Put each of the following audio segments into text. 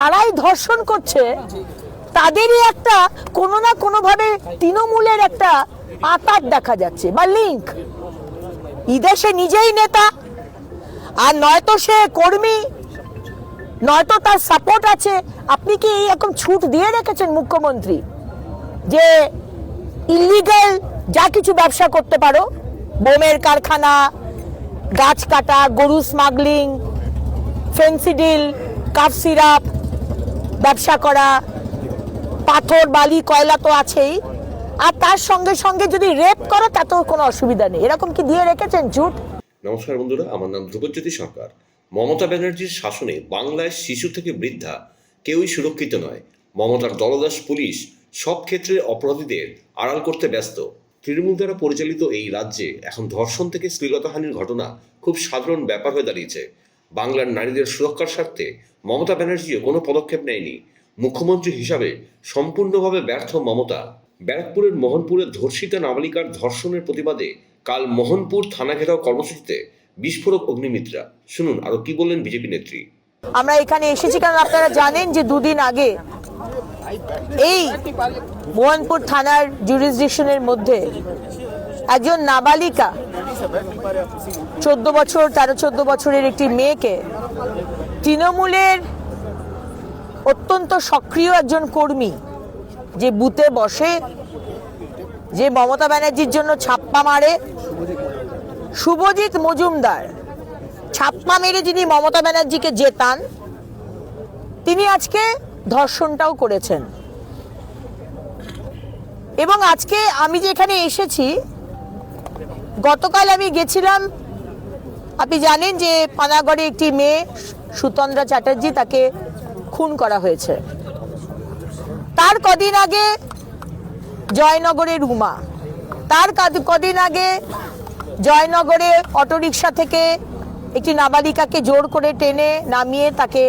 যারাই ধর্ষণ করছে তাদেরই একটা কোনো না কোনোভাবে তৃণমূলের একটা আতাত দেখা যাচ্ছে বা লিঙ্ক। ঈদে সে নিজেই নেতা, আর নয়তো সে কর্মী, নয়তো তার সাপোর্ট আছে। আপনি কি এরকম ছুট দিয়ে রেখেছেন মুখ্যমন্ত্রী যে ইলিগাল যা কিছু ব্যবসা করতে পারো, বোমের কারখানা, গাছ কাটা, গরু স্মাগলিং, ফেন্সিডিল, কাফ সিরাপ ব্যবসা করা, পাথর বালি কয়লা তো আছেই, আর তার সঙ্গে সঙ্গে যদি রেপ করো তাতেও কোনো অসুবিধা নেই, এরকম কি দিয়ে রেখেছেন ছুট? নমস্কার বন্ধুরা, আমার নাম ধ্রুবজ্যোতি সরকার। মমতা ব্যানার্জির শাসনে বাংলায় শিশু থেকে বৃদ্ধা কেউই সুরক্ষিত নয়। মমতার দলদাস পুলিশ সব ক্ষেত্রে অপরাধীদের আড়াল করতে ব্যস্ত। তৃণমূল দ্বারা পরিচালিত এই রাজ্যে এখন ধর্ষণ থেকে শ্লীলতাহানির ঘটনা খুব সাধারণ ব্যাপার হয়ে দাঁড়িয়েছে। বাংলার নারীদের সুরক্ষার স্বার্থে মমতা ব্যানার্জিও কোনো পদক্ষেপ নেয়নি। মুখ্যমন্ত্রী হিসাবে সম্পূর্ণভাবে ব্যর্থ মমতা। ব্যারাকপুরের মোহনপুরের ধর্ষিতা নাবালিকার ধর্ষণের প্রতিবাদে কাল মোহনপুর থানা ঘেরাও কর্মসূচিতে বিস্ফোরক অগ্নিমিত্রা। শুনুন আরো কি বললেন বিজেপি নেত্রী। আমরা এখানে এসেছি কারণ আপনারা জানেন যে দুদিন আগে এই মোহনপুর থানার জুরিসডিকশনের মধ্যে একজন নাবালিকা 13-14 বছরের একটি মেয়েকে তৃণমূলের অত্যন্ত সক্রিয় একজন কর্মী, যে বুথে বসে, যে মমতা ব্যানার্জির জন্য ছাপ্পা মারে, শুভজিৎ মজুমদার, ছাপ্পা মেরে যিনি মমতা ব্যানার্জিকে জেতান, তিনি আজকে ধর্ষণটাও করেছেন। এবং আজকে আমি যে এখানে এসেছি, গতকাল আমি গেছিলাম, আপনি জানেন যে পানাগড়ে একটি মেয়ে সুতন্দ্রা চ্যাটার্জি, তাকে খুন করা হয়েছে। তার কদিন আগে জয়নগরের রুমা, তার কদিন আগে জয়নগরে অটোরিকশা থেকে একটি নাবালিকাকে জোর করে টেনে নামিয়ে তাকে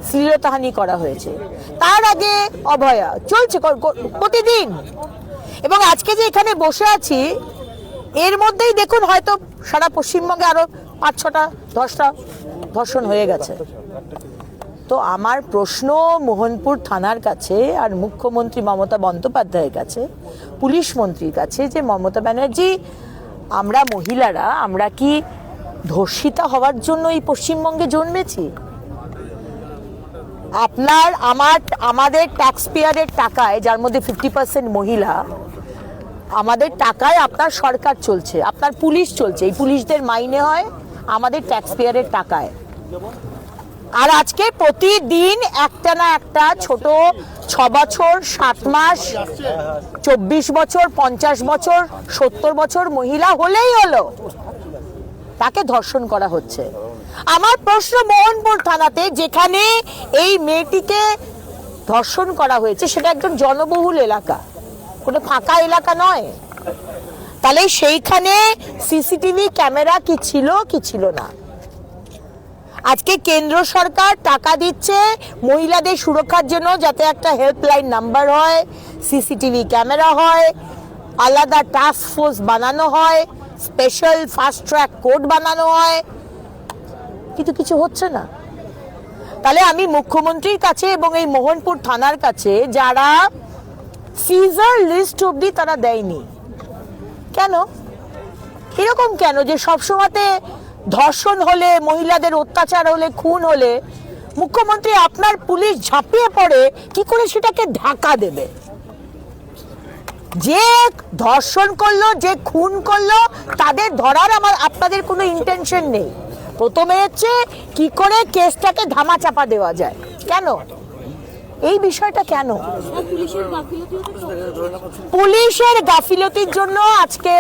শ্লীলতাহানি করা হয়েছে। তার আগে অভয়া, চলছে প্রতিদিন। এবং আজকে যে এখানে বসে আছি, এর মধ্যেই দেখুন হয়তো সারা পশ্চিমবঙ্গে আরো 5-6টা 10টা ধর্ষণ হয়ে গেছে। তো আমার প্রশ্ন মোহনপুর থানার কাছে আর মুখ্যমন্ত্রী মমতা বন্দ্যোপাধ্যায়ের কাছে, পুলিশ মন্ত্রীর কাছে, যে মমতা ব্যানার্জি, আমরা মহিলারা আমরা কি ধর্ষিতা হওয়ার জন্য এই পশ্চিমবঙ্গে জন্মেছি? আপনার আমাদের ট্যাক্স পেয়ারের টাকায়, যার মধ্যে 50% মহিলা, আমাদের টাকায় আপনার সরকার চলছে, আপনার পুলিশ চলছে। এই পুলিশদের মাইনে হয় আমাদের ট্যাক্স পেয়ারের টাকায়। আর আজকে প্রতিদিন একটা না একটা ছোট 6 বছর, 7 মাস, 24 বছর, 50 বছর, 70 বছর মহিলা হলেই হলো, তাকে ধর্ষণ করা হচ্ছে। আমার প্রশ্ন, মোহনপুর থানাতে যেখানে এই মেয়েটিকে ধর্ষণ করা হয়েছে, সেটা একজন জনবহুল এলাকা, কোনো ফাঁকা এলাকা নয়। তাহলে সেইখানে সিসিটিভি ক্যামেরা কি ছিল কি ছিল না? আজকে কেন্দ্র সরকার টাকা দিচ্ছে মহিলাদের সুরক্ষার জন্য, যাতে একটা হেল্পলাইন নাম্বার হয়, সিসিটিভি ক্যামেরা হয়, আলাদা টাস্ক ফোর্স বানানো হয়, স্পেশাল ফাস্ট ট্র্যাক কোর্ট বানানো হয়, কিন্তু কিছু হচ্ছে না। তাহলে আমি মুখ্যমন্ত্রীর কাছে এবং এই মোহনপুর থানার কাছে, যারা সিজার লিস্ট অবধি তারা দেয়নি, কেন এরকম কেন যে সবসময়তে ধর্ষণ হলে, মহিলাদের অত্যাচার হলে, খুন হলে মুখ্যমন্ত্রী আপনার পুলিশ ঝাঁপিয়ে পড়ে কি করে সেটাকে ঢাকা দেবে? যে ধর্ষণ করলো, যে খুন করলো, তাদের ধরার আপনাদের কোনো ইন্টেনশন নেই। প্রথমে হচ্ছে কি করে কেসটাকে ধামাচাপা দেওয়া যায়, কেন এই বিষয়টা কেন? পুলিশের গাফিলতির জন্য আজকে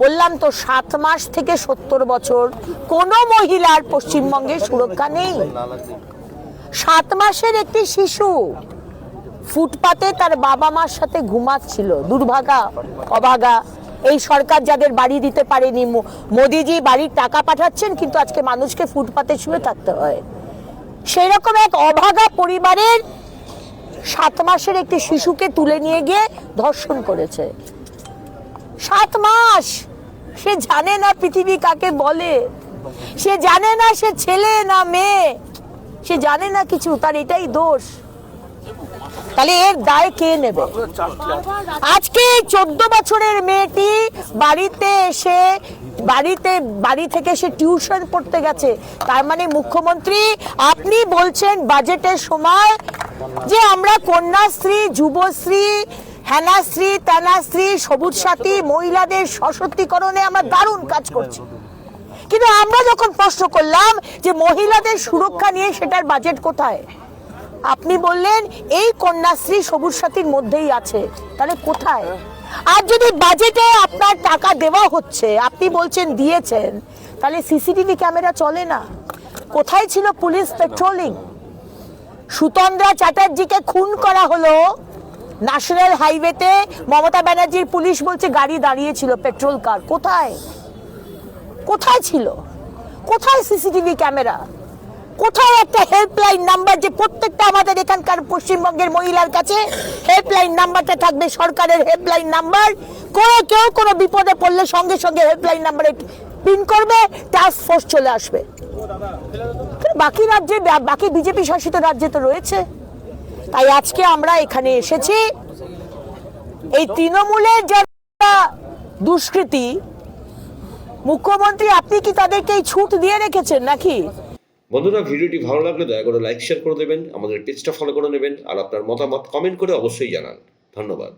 বললাম তো 7 মাস থেকে 70 বছর কোনো মহিলার পশ্চিমবঙ্গে সুরক্ষা নেই। 7 মাসের একটি শিশু ফুটপাতে তার বাবা মার সাথে ঘুমাচ্ছিল, দুর্ভাগা, অভাগা। এই সরকার যাদের বাড়ি দিতে পারেনি, মোদিজি বাড়ির টাকা পাঠাচ্ছেন, কিন্তু আজকে মানুষকে ফুটপাতে শুয়ে থাকতে হয়। সেই রকম এক অভাগা পরিবারের 7 মাসের একটি শিশুকে তুলে নিয়ে গিয়ে ধর্ষণ করেছে। 7 মাস, সে জানে না পৃথিবী কাকে বলে, সে জানে না সে ছেলে না মেয়ে, সে জানে না কিছু, তার এটাই দোষ। তাহলে এর দায় কে নেবে? আজকে 14 বছরের মেয়েটি বাড়িতে এসে বাড়ি থেকে সে টিউশন পড়তে গেছে। তার মানে মুখ্যমন্ত্রী আপনি বলছেন বাজেটের সময় যে আমরা কন্যাশ্রী, যুবশ্রী, হেনাশ্রী, তেনাশ্রী, সবুজ সাথী, মহিলাদের সশক্তিকরণে আমরা দারুণ কাজ করছি। কিন্তু আমরা যখন প্রশ্ন করলাম যে মহিলাদের সুরক্ষা নিয়ে সেটার বাজেট কোথায়, আপনি বললেন এই কন্যাশ্রী সবুজ সাথীর মধ্যেই আছে। তাহলে কোথায়? আর যদি বাজেটে আপনার টাকা দেওয়া হচ্ছে, আপনি বলছেন দিয়েছেন, তাহলে সিসিটিভি ক্যামেরা চলে না? কোথায় ছিল পুলিশ পেট্রোলিং? সুতন্দ্রা চ্যাটার্জিকে খুন করা হলো ন্যাশনাল হাইওয়েতে, মমতা ব্যানার্জির পুলিশ বলছে গাড়ি দাঁড়িয়েছিল, পেট্রোল কার। কোথায় কোথায় ছিল? কোথায় সিসিটিভি ক্যামেরা? কোথায় একটা হেল্পলাইন নাম্বার, যে প্রত্যেকটা আমাদের এখানকার পশ্চিমবঙ্গের মহিলার কাছে হেল্পলাইন নাম্বারটা থাকবে, সরকারের হেল্পলাইন নাম্বার। কেউ কোনো বিপদে পড়লে সঙ্গে সঙ্গে হেল্পলাইন নাম্বারে পিন করবে, টাস্ক ফোর্স চলে আসবে। বাকি রাজ্যে, বাকি বিজেপি শাসিত রাজ্যে তো রয়েছে। তাই আজকে আমরা এখানে এসেছি, এই তৃণমূলের যারা দুষ্কৃতী, মুখ্যমন্ত্রী আপনি কি তাদেরকে এই ছুট দিয়ে রেখেছেন নাকি? বন্ধুরা, ভিডিওটি ভালো লাগলে দয়া করে লাইক শেয়ার করে দেবেন, আমাদের পেজটা ফলো করে নেবেন, আর আপনার মতামত কমেন্ট করে অবশ্যই জানান। ধন্যবাদ।